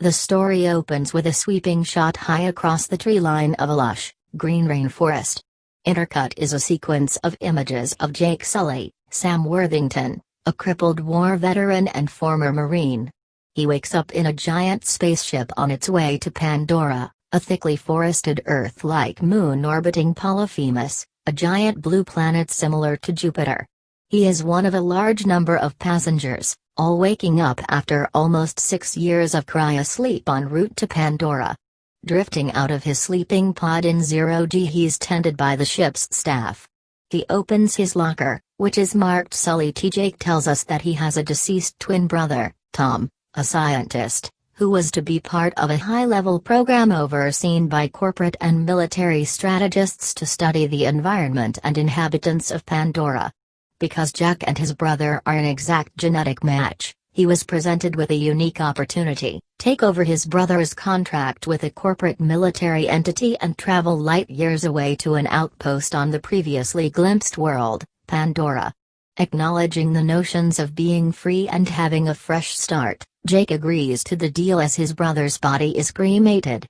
The story opens with a sweeping shot high across the tree line of a lush, green rainforest. Intercut is a sequence of images of Jake Sully, Sam Worthington, a crippled war veteran and former Marine. He wakes up in a giant spaceship on its way to Pandora, a thickly forested Earth-like moon orbiting Polyphemus, a giant blue planet similar to Jupiter. He is one of a large number of passengers, all waking up after almost 6 years of cryosleep en route to Pandora. Drifting out of his sleeping pod in 0G, he's tended by the ship's staff. He opens his locker, which is marked Sully T. Jake tells us that he has a deceased twin brother, Tom, a scientist, who was to be part of a high-level program overseen by corporate and military strategists to study the environment and inhabitants of Pandora. Because Jack and his brother are an exact genetic match, he was presented with a unique opportunity: take over his brother's contract with a corporate military entity and travel light years away to an outpost on the previously glimpsed world, Pandora. Acknowledging the notions of being free and having a fresh start, Jake agrees to the deal as his brother's body is cremated.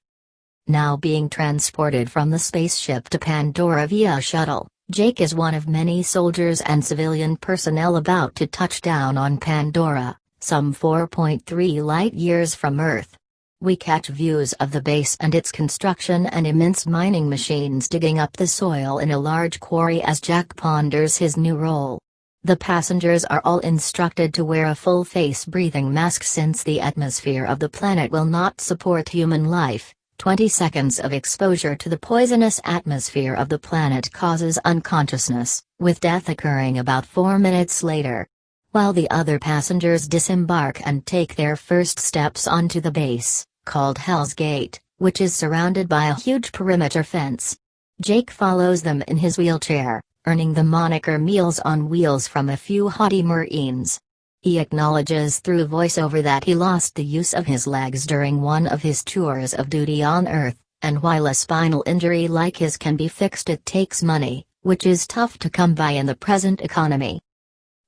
Now being transported from the spaceship to Pandora via shuttle, Jake is one of many soldiers and civilian personnel about to touch down on Pandora, some 4.3 light-years from Earth. We catch views of the base and its construction and immense mining machines digging up the soil in a large quarry as Jack ponders his new role. The passengers are all instructed to wear a full-face breathing mask since the atmosphere of the planet will not support human life. 20 seconds of exposure to the poisonous atmosphere of the planet causes unconsciousness, with death occurring about 4 minutes later. While the other passengers disembark and take their first steps onto the base, called Hell's Gate, which is surrounded by a huge perimeter fence. Jake follows them in his wheelchair, earning the moniker Meals on Wheels from a few haughty Marines. He acknowledges through voiceover that he lost the use of his legs during one of his tours of duty on Earth, and while a spinal injury like his can be fixed, it takes money, which is tough to come by in the present economy.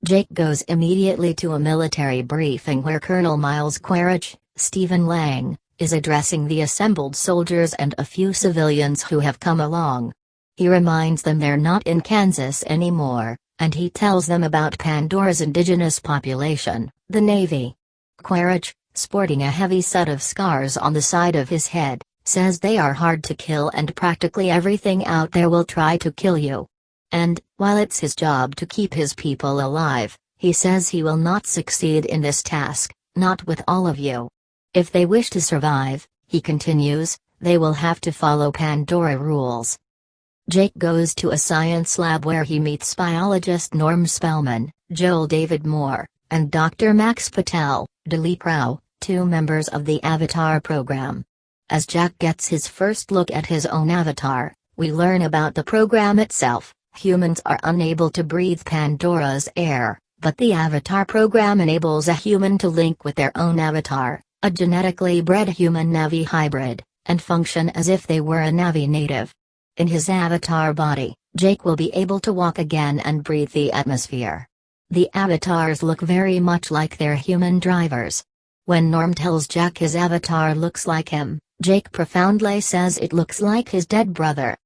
Jake goes immediately to a military briefing where Colonel Miles Quaritch, Stephen Lang, is addressing the assembled soldiers and a few civilians who have come along. He reminds them they're not in Kansas anymore, and he tells them about Pandora's indigenous population, the Navy. Quaritch, sporting a heavy set of scars on the side of his head, says they are hard to kill and practically everything out there will try to kill you. And, while it's his job to keep his people alive, he says he will not succeed in this task, not with all of you. If they wish to survive, he continues, they will have to follow Pandora rules. Jake goes to a science lab where he meets biologist Norm Spellman, Joel David Moore, and Dr. Max Patel, Dilip Rao, 2 members of the Avatar program. As Jack gets his first look at his own avatar, we learn about the program itself. Humans are unable to breathe Pandora's air, but the Avatar program enables a human to link with their own avatar, a genetically bred human-Navi hybrid, and function as if they were a Navi native. In his avatar body, Jake will be able to walk again and breathe the atmosphere. The avatars look very much like their human drivers. When Norm tells Jack his avatar looks like him, Jake profoundly says it looks like his dead brother.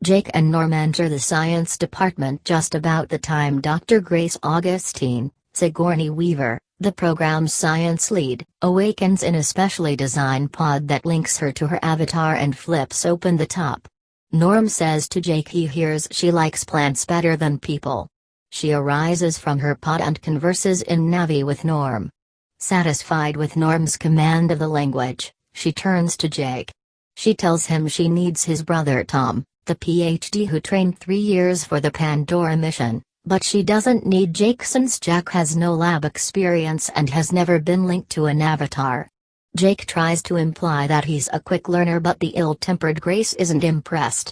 Jake and Norm enter the science department just about the time Dr. Grace Augustine, Sigourney Weaver, the program's science lead, awakens in a specially designed pod that links her to her avatar and flips open the top. Norm says to Jake he hears she likes plants better than people. She arises from her pod and converses in Navi with Norm. Satisfied with Norm's command of the language, she turns to Jake. She tells him she needs his brother Tom, the PhD who trained 3 years for the Pandora mission, but she doesn't need Jake since Jack has no lab experience and has never been linked to an avatar. Jake tries to imply that he's a quick learner, but the ill-tempered Grace isn't impressed.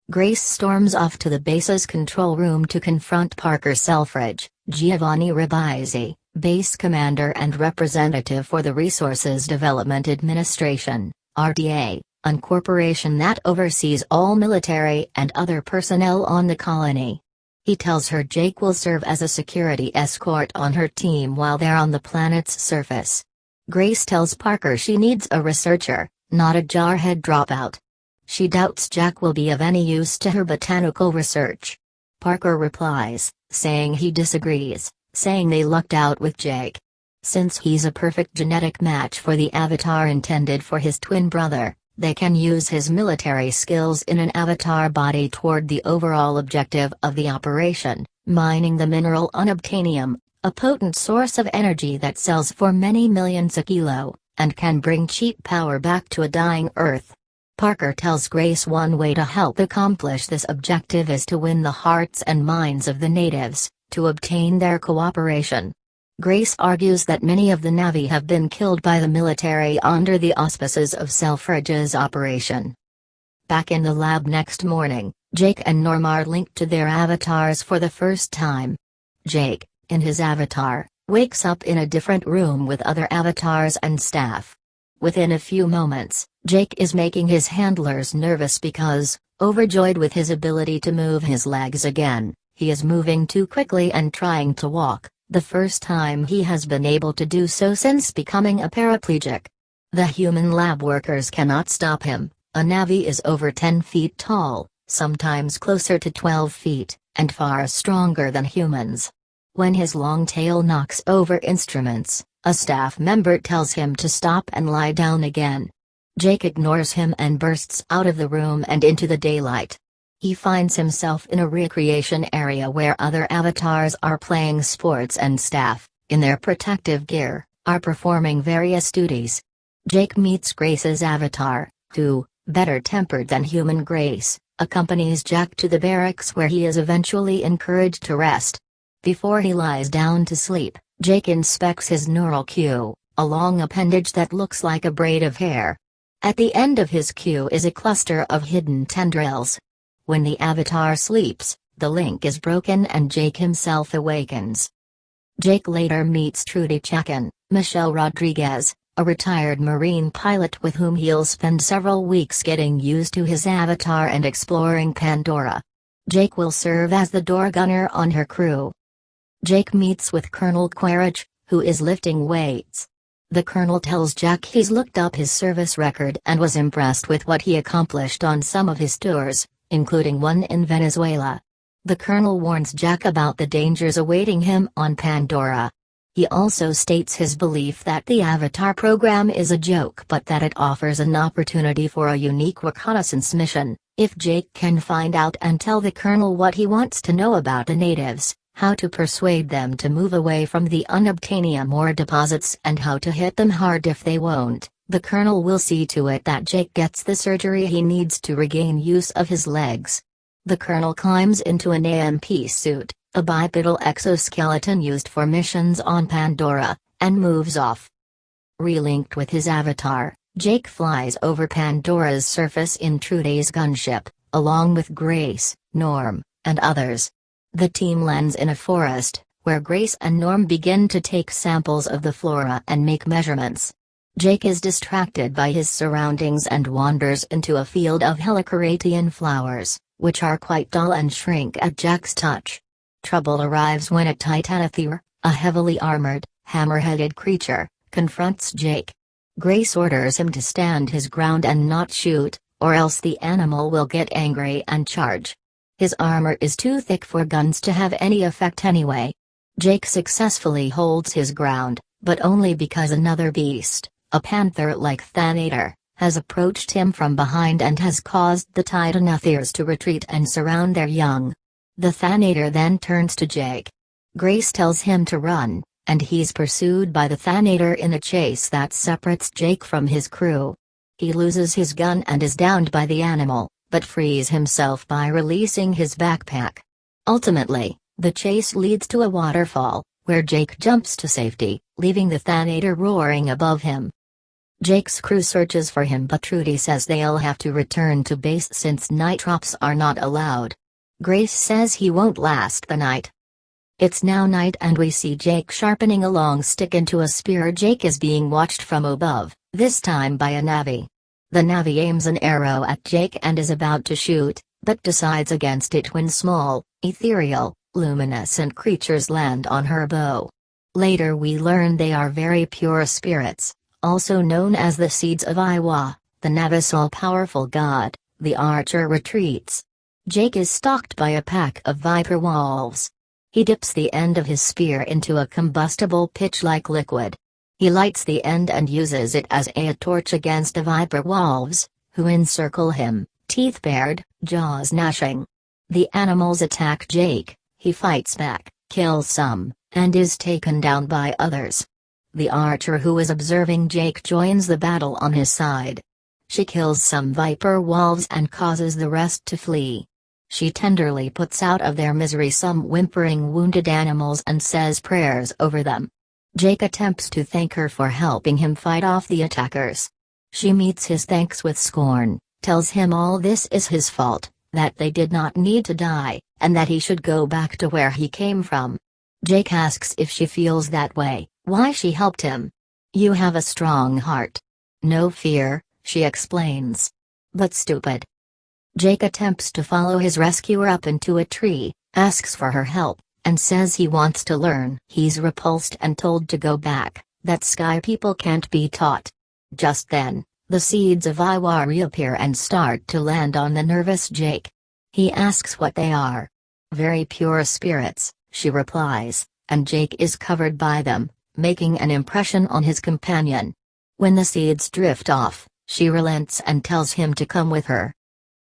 Grace storms off to the base's control room to confront Parker Selfridge, Giovanni Ribisi, base commander and representative for the Resources Development Administration, RDA, a corporation that oversees all military and other personnel on the colony. He tells her Jake will serve as a security escort on her team while they're on the planet's surface. Grace tells Parker she needs a researcher, not a jarhead dropout. She doubts Jack will be of any use to her botanical research. Parker replies, saying he disagrees, saying they lucked out with Jake. Since he's a perfect genetic match for the avatar intended for his twin brother, they can use his military skills in an avatar body toward the overall objective of the operation, mining the mineral unobtainium, a potent source of energy that sells for many millions a kilo, and can bring cheap power back to a dying Earth. Parker tells Grace one way to help accomplish this objective is to win the hearts and minds of the natives, to obtain their cooperation. Grace argues that many of the Na'vi have been killed by the military under the auspices of Selfridge's operation. Back in the lab next morning, Jake and Norm are linked to their avatars for the first time. Jake, in his avatar, wakes up in a different room with other avatars and staff. Within a few moments, Jake is making his handlers nervous because, overjoyed with his ability to move his legs again, he is moving too quickly and trying to walk, the first time he has been able to do so since becoming a paraplegic. The human lab workers cannot stop him. A Na'vi is over 10 feet tall, sometimes closer to 12 feet, and far stronger than humans. When his long tail knocks over instruments, a staff member tells him to stop and lie down again. Jake ignores him and bursts out of the room and into the daylight. He finds himself in a recreation area where other avatars are playing sports and staff, in their protective gear, are performing various duties. Jake meets Grace's avatar, who, better tempered than human Grace, accompanies Jack to the barracks where he is eventually encouraged to rest. Before he lies down to sleep, Jake inspects his neural queue, a long appendage that looks like a braid of hair. At the end of his queue is a cluster of hidden tendrils. When the avatar sleeps, the link is broken and Jake himself awakens. Jake later meets Trudy Chacon, Michelle Rodriguez, a retired Marine pilot with whom he'll spend several weeks getting used to his avatar and exploring Pandora. Jake will serve as the door gunner on her crew. Jake meets with Colonel Quaritch, who is lifting weights. The colonel tells Jack he's looked up his service record and was impressed with what he accomplished on some of his tours, including one in Venezuela. The colonel warns Jack about the dangers awaiting him on Pandora. He also states his belief that the Avatar program is a joke but that it offers an opportunity for a unique reconnaissance mission, if Jake can find out and tell the colonel what he wants to know about the natives, how to persuade them to move away from the unobtainium ore deposits and how to hit them hard if they won't. The colonel will see to it that Jake gets the surgery he needs to regain use of his legs. The colonel climbs into an AMP suit, a bipedal exoskeleton used for missions on Pandora, and moves off. Relinked with his avatar, Jake flies over Pandora's surface in Trudy's gunship, along with Grace, Norm, and others. The team lands in a forest, where Grace and Norm begin to take samples of the flora and make measurements. Jake is distracted by his surroundings and wanders into a field of helicaratian flowers, which are quite dull and shrink at Jack's touch. Trouble arrives when a Titanothere, a heavily armored, hammer-headed creature, confronts Jake. Grace orders him to stand his ground and not shoot, or else the animal will get angry and charge. His armor is too thick for guns to have any effect anyway. Jake successfully holds his ground, but only because another beast, a panther-like Thanator, has approached him from behind and has caused the Titanotheres to retreat and surround their young. The Thanator then turns to Jake. Grace tells him to run, and he's pursued by the Thanator in a chase that separates Jake from his crew. He loses his gun and is downed by the animal, but frees himself by releasing his backpack. Ultimately, the chase leads to a waterfall, where Jake jumps to safety, leaving the Thanator roaring above him. Jake's crew searches for him but Trudy says they'll have to return to base since night drops are not allowed. Grace says he won't last the night. It's now night and we see Jake sharpening a long stick into a spear. Jake is being watched from above, this time by a Na'vi. The Na'vi aims an arrow at Jake and is about to shoot, but decides against it when small, ethereal, luminescent creatures land on her bow. Later we learn they are very pure spirits, also known as the seeds of Iwa, the Navi's all-powerful god. The archer retreats. Jake is stalked by a pack of viper wolves. He dips the end of his spear into a combustible pitch-like liquid. He lights the end and uses it as a torch against the viper wolves, who encircle him, teeth bared, jaws gnashing. The animals attack Jake, he fights back, kills some, and is taken down by others. The archer who is observing Jake joins the battle on his side. She kills some viper wolves and causes the rest to flee. She tenderly puts out of their misery some whimpering wounded animals and says prayers over them. Jake attempts to thank her for helping him fight off the attackers. She meets his thanks with scorn, tells him all this is his fault, that they did not need to die, and that he should go back to where he came from. Jake asks if she feels that way, why she helped him. You have a strong heart. No fear, she explains. But stupid. Jake attempts to follow his rescuer up into a tree, asks for her help, and says he wants to learn. He's repulsed and told to go back, that sky people can't be taught. Just then, the seeds of Iwa reappear and start to land on the nervous Jake. He asks what they are. Very pure spirits, she replies, and Jake is covered by them, making an impression on his companion. When the seeds drift off, she relents and tells him to come with her.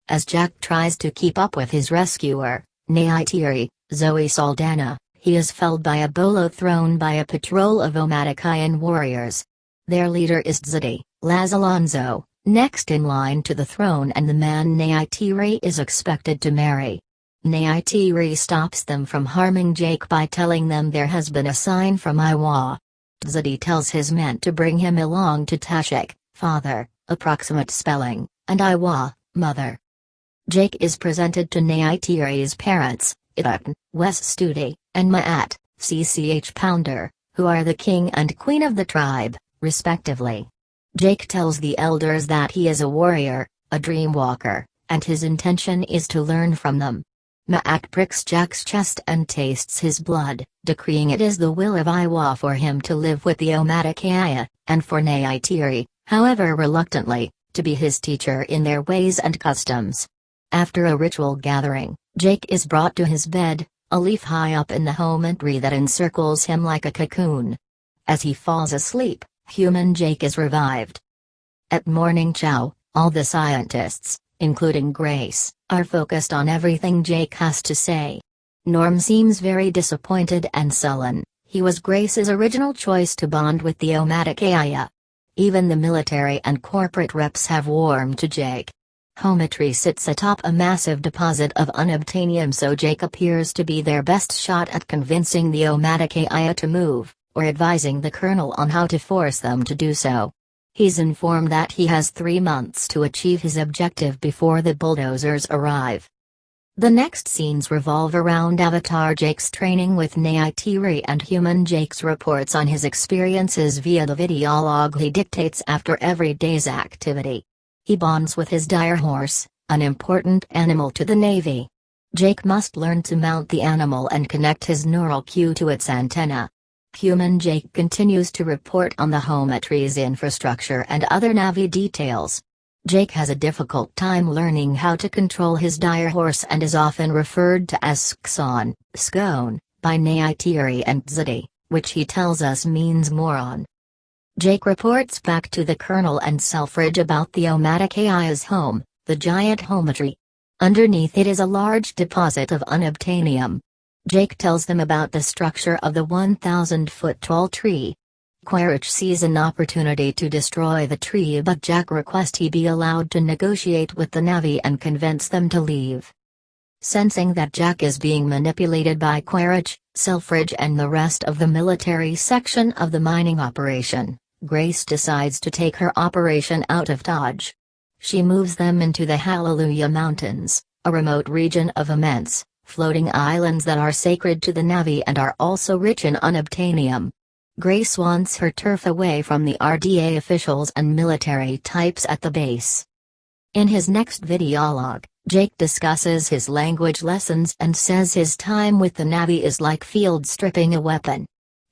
As Jack tries to keep up with his rescuer, Neytiri, Zoe Saldana, he is felled by a bolo thrown by a patrol of Omatakian warriors. Their leader is Tzidi, Laz Alonso, next in line to the throne and the man Neytiri is expected to marry. Neytiri stops them from harming Jake by telling them there has been a sign from Iwa. Tzidi tells his men to bring him along to Tashik, father, approximate spelling, and Iwa, mother. Jake is presented to Neytiri's parents, Itakn, Wes Studi, and Ma'at, CCH Pounder, who are the king and queen of the tribe, respectively. Jake tells the elders that he is a warrior, a dreamwalker, and his intention is to learn from them. Ma'at pricks Jack's chest and tastes his blood, decreeing it is the will of Iwa for him to live with the Omatakiya, and for Neytiri, however reluctantly, to be his teacher in their ways and customs. After a ritual gathering, Jake is brought to his bed, a leaf high up in the home tree that encircles him like a cocoon. As he falls asleep, human Jake is revived. At morning chow, all the scientists, including Grace, are focused on everything Jake has to say. Norm seems very disappointed and sullen. He was Grace's original choice to bond with the Omatakiya. Even the military and corporate reps have warmed to Jake. Hometry sits atop a massive deposit of unobtainium, so Jake appears to be their best shot at convincing the Omatakiya to move, or advising the colonel on how to force them to do so. He's informed that he has 3 months to achieve his objective before the bulldozers arrive. The next scenes revolve around Avatar Jake's training with Neytiri and human Jake's reports on his experiences via the videolog he dictates after every day's activity. He bonds with his dire horse, an important animal to the Navy. Jake must learn to mount the animal and connect his neural cue to its antenna. Human Jake continues to report on the Hometry's infrastructure and other Navi details. Jake has a difficult time learning how to control his dire horse and is often referred to as Skson, Scone, by Neytiri and Tzidi, which he tells us means moron. Jake reports back to the colonel and Selfridge about the Omatakiya's home, the giant Hometry. Underneath it is a large deposit of unobtainium. Jake tells them about the structure of the 1,000-foot-tall tree. Quaritch sees an opportunity to destroy the tree, but Jack requests he be allowed to negotiate with the Navi and convince them to leave. Sensing that Jack is being manipulated by Quaritch, Selfridge and the rest of the military section of the mining operation, Grace decides to take her operation out of Dodge. She moves them into the Hallelujah Mountains, a remote region of immense, floating islands that are sacred to the Navi and are also rich in unobtainium. Grace wants her turf away from the RDA officials and military types at the base. In his next videolog, Jake discusses his language lessons and says his time with the Navi is like field stripping a weapon.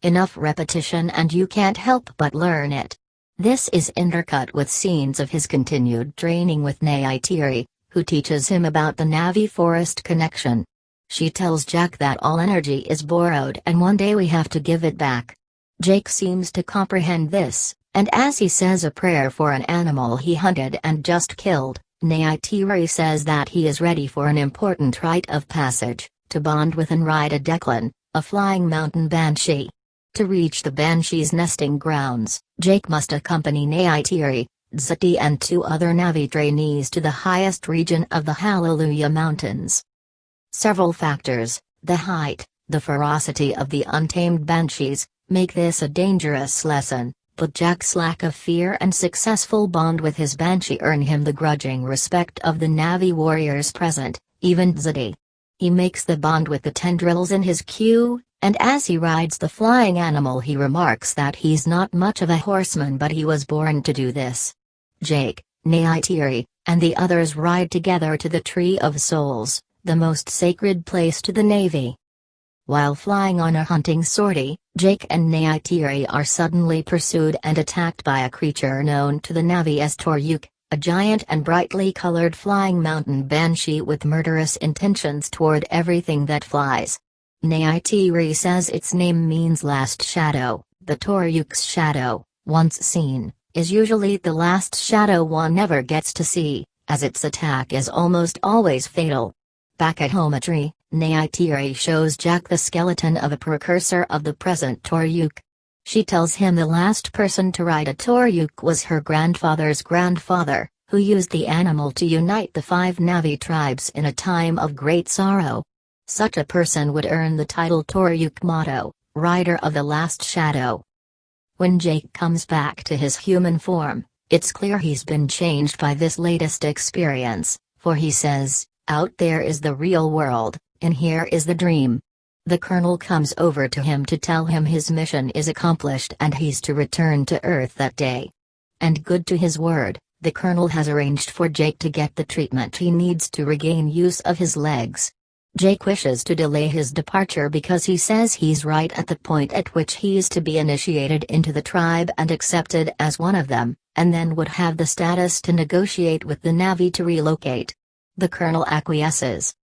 Enough repetition and you can't help but learn it. This is intercut with scenes of his continued training with Neytiri, who teaches him about the Navi Forest connection. She tells Jack that all energy is borrowed and one day we have to give it back. Jake seems to comprehend this, and as he says a prayer for an animal he hunted and just killed, Neytiri says that he is ready for an important rite of passage, to bond with and ride a Declan, a flying mountain banshee. To reach the banshee's nesting grounds, Jake must accompany Neytiri, Zati and 2 other Navi trainees to the highest region of the Hallelujah Mountains. Several factors, the height, the ferocity of the untamed banshees, make this a dangerous lesson, but Jack's lack of fear and successful bond with his banshee earn him the grudging respect of the Navi warriors present, even Zati. He makes the bond with the tendrils in his queue, and as he rides the flying animal he remarks that he's not much of a horseman but he was born to do this. Jake, Neytiri, and the others ride together to the Tree of Souls, the most sacred place to the Navy. While flying on a hunting sortie, Jake and Neytiri are suddenly pursued and attacked by a creature known to the Navi as Toryuk, a giant and brightly colored flying mountain banshee with murderous intentions toward everything that flies. Neytiri says its name means last shadow. The Toryuk's shadow, once seen, is usually the last shadow one ever gets to see, as its attack is almost always fatal. Back at Hometry, Neytiri shows Jack the skeleton of a precursor of the present Toryuk. She tells him the last person to ride a Toryuk was her grandfather's grandfather, who used the animal to unite the 5 Navi tribes in a time of great sorrow. Such a person would earn the title Toryuk motto, Rider of the Last Shadow. When Jake comes back to his human form, it's clear he's been changed by this latest experience, for he says, "Out there is the real world, and here is the dream." The Colonel comes over to him to tell him his mission is accomplished and he's to return to Earth that day. And good to his word, the Colonel has arranged for Jake to get the treatment he needs to regain use of his legs. Jake wishes to delay his departure because he says he's right at the point at which he's to be initiated into the tribe and accepted as one of them, and then would have the status to negotiate with the Navi to relocate. The Colonel acquiesces.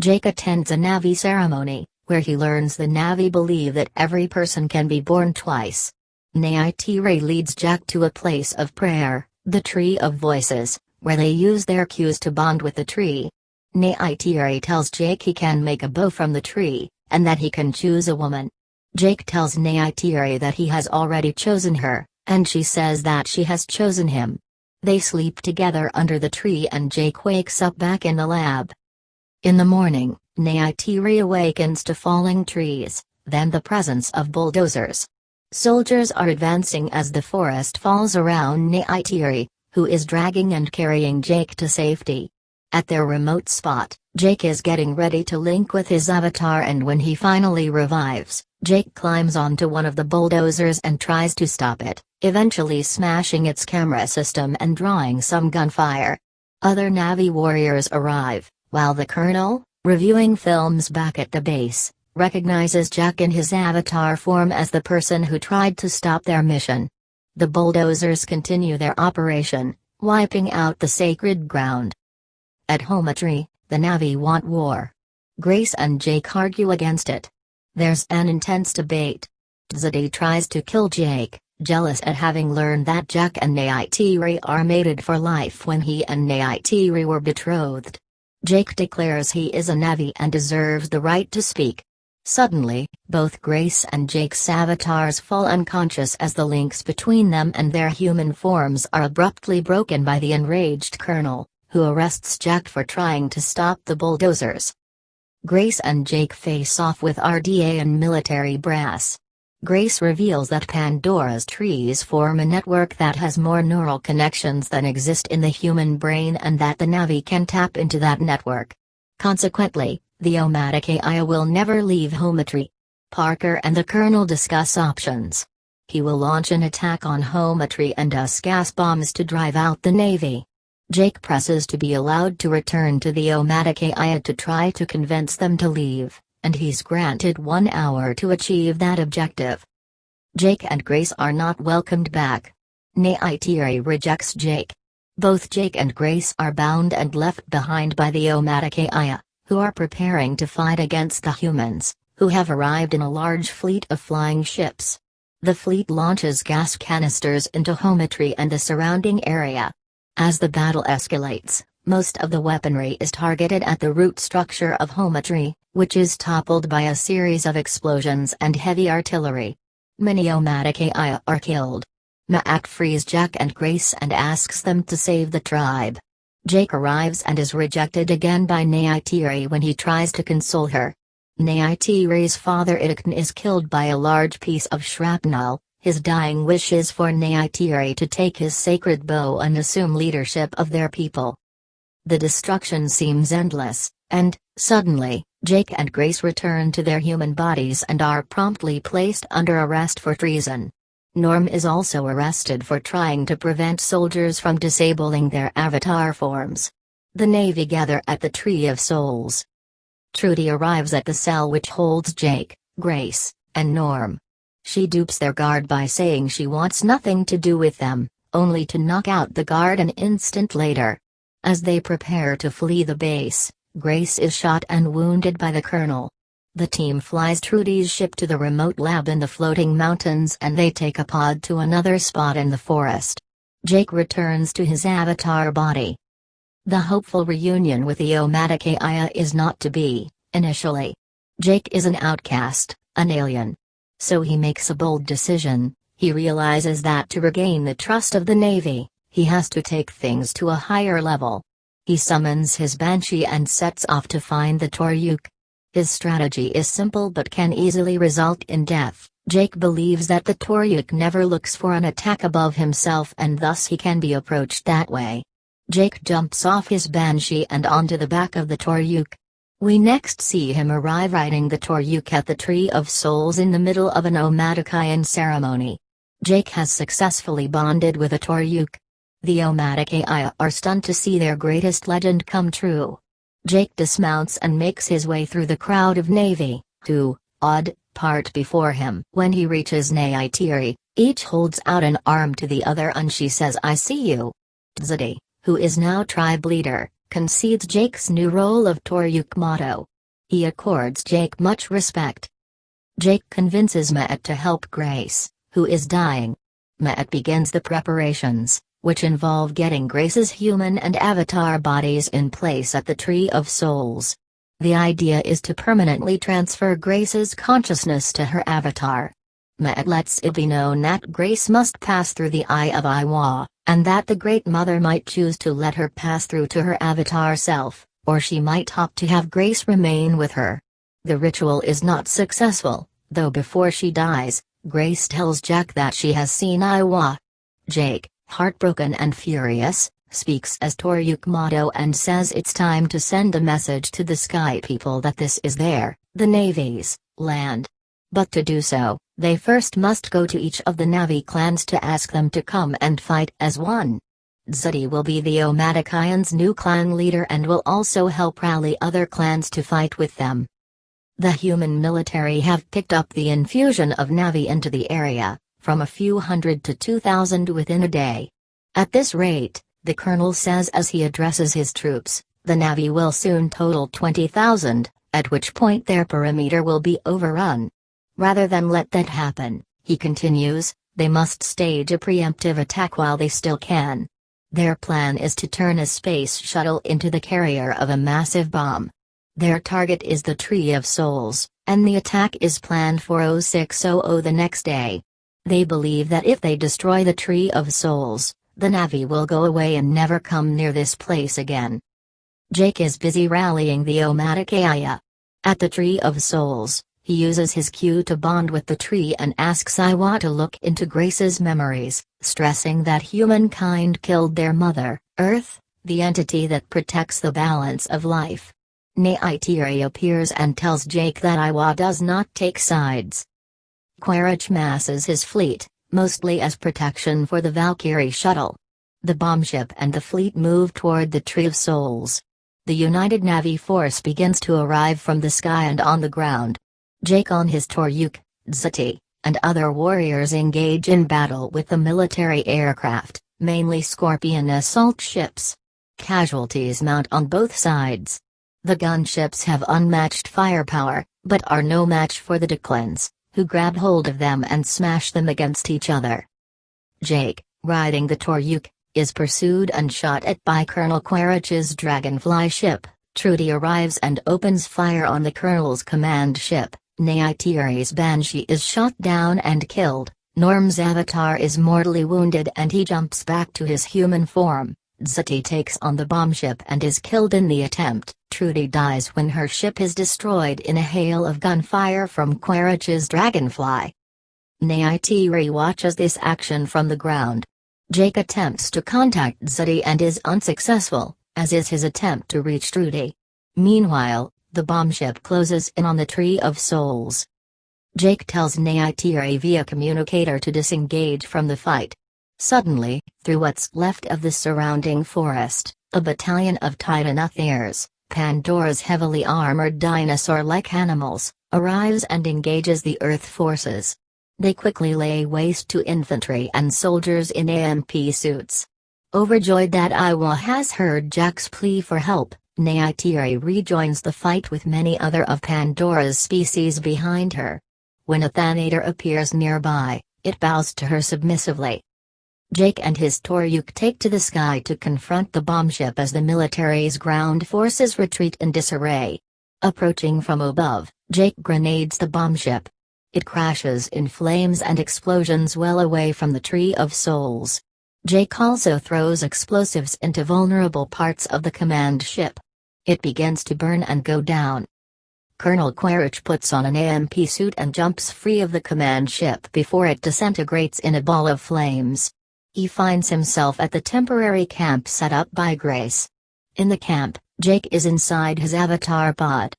Jake attends a Navi ceremony, where he learns the Navi believe that every person can be born twice. Neytiri leads Jack to a place of prayer, the Tree of Voices, where they use their cues to bond with the tree. Neytiri tells Jake he can make a bow from the tree, and that he can choose a woman. Jake tells Neytiri that he has already chosen her, and she says that she has chosen him. They sleep together under the tree and Jake wakes up back in the lab. In the morning, Neytiri awakens to falling trees, then the presence of bulldozers. Soldiers are advancing as the forest falls around Neytiri, who is dragging and carrying Jake to safety. At their remote spot, Jake is getting ready to link with his avatar, and when he finally revives, Jake climbs onto one of the bulldozers and tries to stop it, eventually smashing its camera system and drawing some gunfire. Other Navi warriors arrive, while the Colonel, reviewing films back at the base, recognizes Jack in his avatar form as the person who tried to stop their mission. The bulldozers continue their operation, wiping out the sacred ground. At Hometry, the Navi want war. Grace and Jake argue against it. There's an intense debate. Zati tries to kill Jake, jealous at having learned that Jack and Neytiri are mated for life when he and Neytiri were betrothed. Jake declares he is a Navi and deserves the right to speak. Suddenly, both Grace and Jake's avatars fall unconscious as the links between them and their human forms are abruptly broken by the enraged Colonel, who arrests Jack for trying to stop the bulldozers. Grace and Jake face off with RDA and military brass. Grace reveals that Pandora's trees form a network that has more neural connections than exist in the human brain and that the Navi can tap into that network. Consequently, the Omatic AI will never leave Hometry. Parker and the Colonel discuss options. He will launch an attack on Hometry and use gas bombs to drive out the Navy. Jake presses to be allowed to return to the Omatic AI to try to convince them to leave, and he's granted 1 hour to achieve that objective. Jake and Grace are not welcomed back. Neytiri rejects Jake. Both Jake and Grace are bound and left behind by the Omaticaya, who are preparing to fight against the humans, who have arrived in a large fleet of flying ships. The fleet launches gas canisters into Hometri and the surrounding area. As the battle escalates, most of the weaponry is targeted at the root structure of Hometri, which is toppled by a series of explosions and heavy artillery. Many Omaticaya are killed. Ma'at frees Jack and Grace and asks them to save the tribe. Jake arrives and is rejected again by Neytiri when he tries to console her. Neytiri's father Idakn is killed by a large piece of shrapnel. His dying wish is for Neytiri to take his sacred bow and assume leadership of their people. The destruction seems endless, and, suddenly, Jake and Grace return to their human bodies and are promptly placed under arrest for treason. Norm is also arrested for trying to prevent soldiers from disabling their avatar forms. The Navy gather at the Tree of Souls. Trudy arrives at the cell which holds Jake, Grace, and Norm. She dupes their guard by saying she wants nothing to do with them, only to knock out the guard an instant later. As they prepare to flee the base, Grace is shot and wounded by the colonel. The team flies Trudy's ship to the remote lab in the floating mountains and they take a pod to another spot in the forest. Jake returns to his avatar body. The hopeful reunion with the Omaticaya is not to be, initially. Jake is an outcast, an alien. So he makes a bold decision. He realizes that to regain the trust of the Navy, he has to take things to a higher level. He summons his Banshee and sets off to find the Toryuk. His strategy is simple but can easily result in death. Jake believes that the Toryuk never looks for an attack above himself and thus he can be approached that way. Jake jumps off his Banshee and onto the back of the Toryuk. We next see him arrive riding the Toryuk at the Tree of Souls in the middle of an Omatikayan ceremony. Jake has successfully bonded with a Toryuk. The Omaticaya are stunned to see their greatest legend come true. Jake dismounts and makes his way through the crowd of Navy, who, part before him. When he reaches Neytiri, each holds out an arm to the other and she says I see you. Tzadi, who is now tribe leader, concedes Jake's new role of Toryuk motto. He accords Jake much respect. Jake convinces Ma'at to help Grace, who is dying. Ma'at begins the preparations, which involve getting Grace's human and avatar bodies in place at the Tree of Souls. The idea is to permanently transfer Grace's consciousness to her avatar. Ma'at lets it be known that Grace must pass through the Eye of Iwa, and that the Great Mother might choose to let her pass through to her avatar self, or she might opt to have Grace remain with her. The ritual is not successful, though before she dies, Grace tells Jack that she has seen Iwa. Jake, heartbroken and furious, speaks as Toryuk motto and says it's time to send a message to the Sky People that this is the Navy's, land. But to do so, they first must go to each of the Navi clans to ask them to come and fight as one. Tzadi will be the Omatikayan's new clan leader and will also help rally other clans to fight with them. The human military have picked up the infusion of Navi into the area, from a few hundred to 2,000 within a day. At this rate, the colonel says as he addresses his troops, the Navi will soon total 20,000, at which point their perimeter will be overrun. Rather than let that happen, he continues, they must stage a preemptive attack while they still can. Their plan is to turn a space shuttle into the carrier of a massive bomb. Their target is the Tree of Souls, and the attack is planned for 0600 the next day. They believe that if they destroy the Tree of Souls, the Navi will go away and never come near this place again. Jake is busy rallying the Omaticaya. At the Tree of Souls, he uses his Q to bond with the tree and asks Iwa to look into Grace's memories, stressing that humankind killed their mother, Earth, the entity that protects the balance of life. Neytiri appears and tells Jake that Iwa does not take sides. Quaritch masses his fleet, mostly as protection for the Valkyrie shuttle. The bombship and the fleet move toward the Tree of Souls. The United Navy force begins to arrive from the sky and on the ground. Jake on his Toryuk, Tzadi, and other warriors engage in battle with the military aircraft, mainly Scorpion assault ships. Casualties mount on both sides. The gunships have unmatched firepower, but are no match for the Declans, who grab hold of them and smash them against each other. Jake, riding the Toryuk, is pursued and shot at by Colonel Quaritch's Dragonfly ship. Trudy arrives and opens fire on the Colonel's command ship. Neytiri's Banshee is shot down and killed. Norm's avatar is mortally wounded and he jumps back to his human form. Zati takes on the bomb ship and is killed in the attempt. Trudy dies when her ship is destroyed in a hail of gunfire from Quaritch's Dragonfly. Neytiri watches this action from the ground. Jake attempts to contact Zati and is unsuccessful, as is his attempt to reach Trudy. Meanwhile, the bomb ship closes in on the Tree of Souls. Jake tells Neytiri via communicator to disengage from the fight. Suddenly, through what's left of the surrounding forest, a battalion of Titanotheres, Pandora's heavily armored dinosaur-like animals, arrives and engages the Earth forces. They quickly lay waste to infantry and soldiers in AMP suits. Overjoyed that Iwa has heard Jack's plea for help, Neytiri rejoins the fight with many other of Pandora's species behind her. When a Thanator appears nearby, it bows to her submissively. Jake and his Toryuk take to the sky to confront the bomb ship as the military's ground forces retreat in disarray. Approaching from above, Jake grenades the bomb ship. It crashes in flames and explosions well away from the Tree of Souls. Jake also throws explosives into vulnerable parts of the command ship. It begins to burn and go down. Colonel Quaritch puts on an AMP suit and jumps free of the command ship before it disintegrates in a ball of flames. He finds himself at the temporary camp set up by Grace. In the camp, Jake is inside his avatar pod.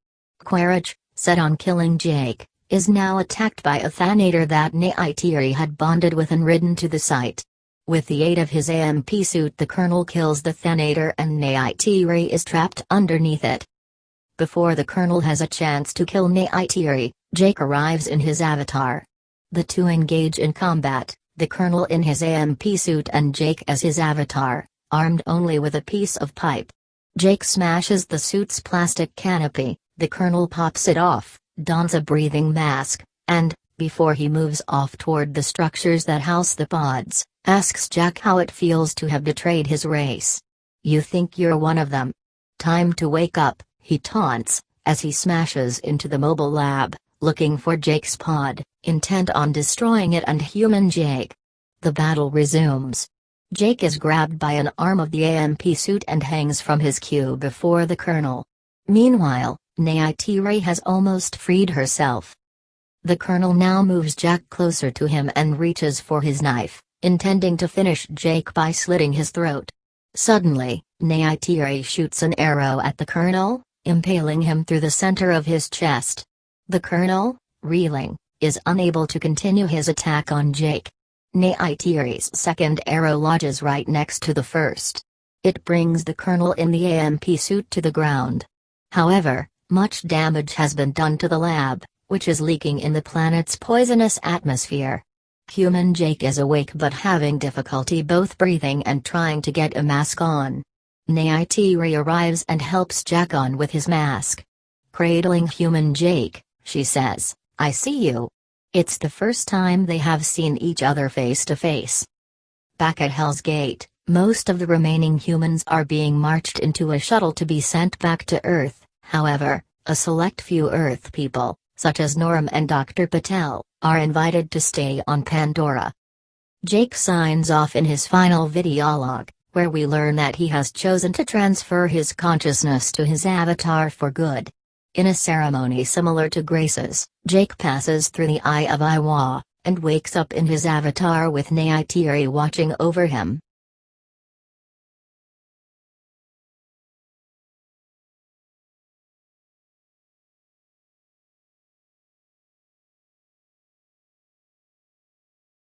Quaritch, set on killing Jake, is now attacked by a Thanator that Neytiri had bonded with and ridden to the site. With the aid of his AMP suit, the Colonel kills the Thanator and Neytiri is trapped underneath it. Before the Colonel has a chance to kill Neytiri, Jake arrives in his avatar. The two engage in combat, the Colonel in his AMP suit and Jake as his avatar, armed only with a piece of pipe. Jake smashes the suit's plastic canopy, the Colonel pops it off, dons a breathing mask, and, before he moves off toward the structures that house the pods, asks Jack how it feels to have betrayed his race. "You think you're one of them? Time to wake up," he taunts, as he smashes into the mobile lab, looking for Jake's pod, intent on destroying it and human Jake. The battle resumes. Jake is grabbed by an arm of the AMP suit and hangs from his queue before the Colonel. Meanwhile, Neytiri has almost freed herself. The Colonel now moves Jack closer to him and reaches for his knife, intending to finish Jake by slitting his throat. Suddenly, Neytiri shoots an arrow at the Colonel, impaling him through the center of his chest. The Colonel, reeling, is unable to continue his attack on Jake. Neytiri's second arrow lodges right next to the first. It brings the Colonel in the AMP suit to the ground. However, much damage has been done to the lab, which is leaking in the planet's poisonous atmosphere. Human Jake is awake but having difficulty both breathing and trying to get a mask on. Neytiri arrives and helps Jack on with his mask. Cradling human Jake, she says, "I see you." It's the first time they have seen each other face to face. Back at Hell's Gate, most of the remaining humans are being marched into a shuttle to be sent back to Earth. However, a select few Earth people, such as Norm and Dr. Patel, are invited to stay on Pandora. Jake signs off in his final videologue, where we learn that he has chosen to transfer his consciousness to his avatar for good. In a ceremony similar to Grace's, Jake passes through the Eye of Iwa, and wakes up in his avatar with Neytiri watching over him.